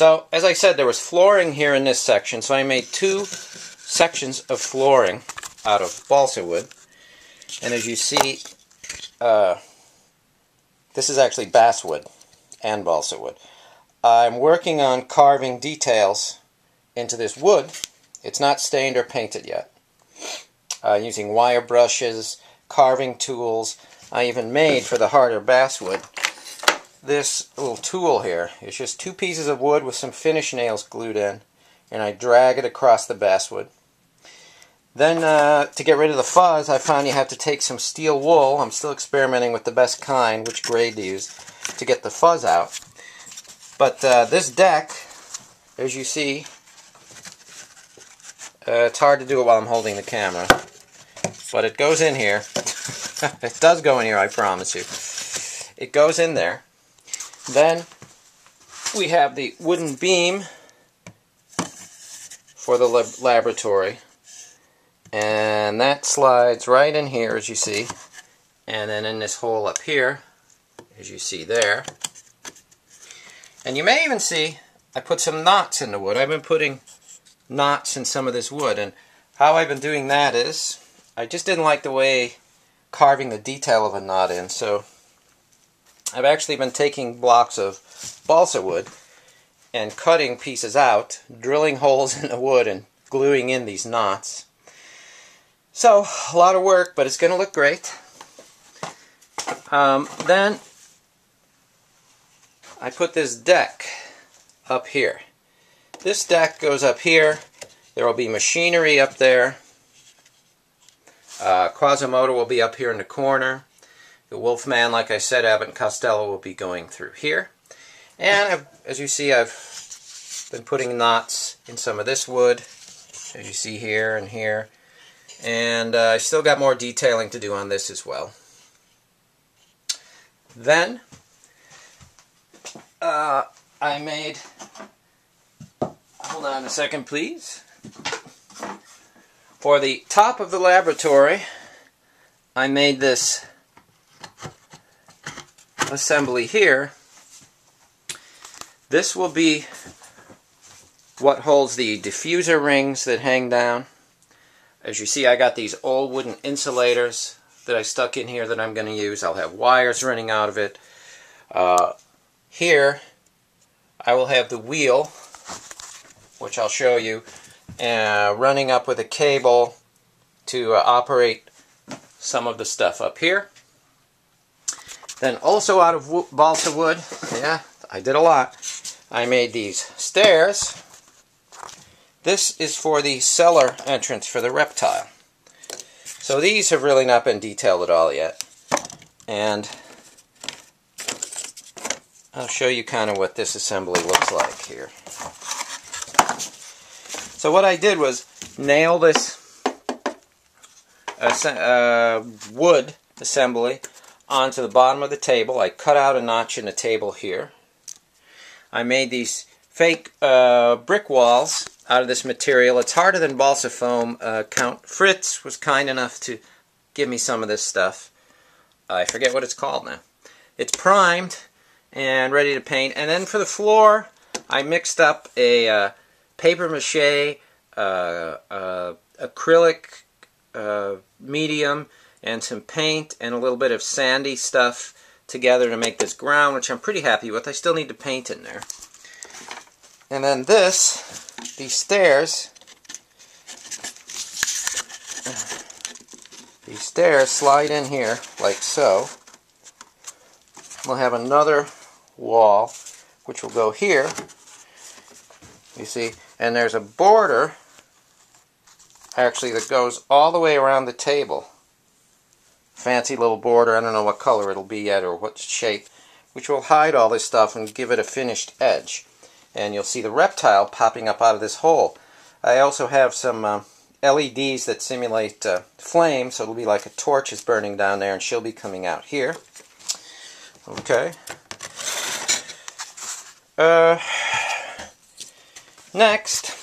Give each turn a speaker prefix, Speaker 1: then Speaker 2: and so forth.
Speaker 1: So, as I said, there was flooring here in this section, so I made 2 sections of flooring out of balsa wood. And as you see, this is actually basswood and balsa wood. I'm working on carving details into this wood. It's not stained or painted yet. Using wire brushes, carving tools. I even made, for the harder basswood, this little tool here. It's just 2 pieces of wood with some finish nails glued in, and I drag it across the basswood. Then to get rid of the fuzz, I found you have to take some steel wool. I'm still experimenting with the best kind, which grade to use, to get the fuzz out. But this deck, as you see, it's hard to do it while I'm holding the camera, but it goes in here. It does go in here, I promise you. It goes in there. Then we have the wooden beam for the laboratory, and that slides right in here, as you see, and then in this hole up here, as you see there. And you may even see I put some knots in the wood. I've been putting knots in some of this wood, and how I've been doing that is I just didn't like the way carving the detail of a knot in, so I've actually been taking blocks of balsa wood and cutting pieces out, drilling holes in the wood and gluing in these knots. So, a lot of work, but it's going to look great. Then I put this deck up here. This deck goes up here. There will be machinery up there. Quasimodo will be up here in the corner. The Wolfman, like I said, Abbott and Costello will be going through here. And as you see, I've been putting knots in some of this wood, as you see here and here. And I still got more detailing to do on this as well. Then I made, hold on a second please, for the top of the laboratory I made this assembly here. This will be what holds the diffuser rings that hang down. As you see, I got these old wooden insulators that I stuck in here that I'm going to use. I'll have wires running out of it. Here I will have the wheel, which I'll show you, running up with a cable to operate some of the stuff up here. Then also out of balsa wood, yeah, I did a lot, I made these stairs. This is for the cellar entrance for the reptile. So these have really not been detailed at all yet. And I'll show you kind of what this assembly looks like here. So what I did was nail this wood assembly onto the bottom of the table. I cut out a notch in the table here. I made these fake brick walls out of this material. It's harder than balsa foam. Count Fritz was kind enough to give me some of this stuff. I forget what it's called now. It's primed and ready to paint. And then for the floor, I mixed up a paper mache, acrylic medium, and some paint and a little bit of sandy stuff together to make this ground, which I'm pretty happy with. I still need to paint in there. And then these stairs slide in here like so. We'll have another wall which will go here, you see, and there's a border actually that goes all the way around the table. Fancy little border, I don't know what color it'll be yet or what shape, which will hide all this stuff and give it a finished edge. And you'll see the reptile popping up out of this hole. I also have some LEDs that simulate flame, so it'll be like a torch is burning down there, and she'll be coming out here. Okay. Next,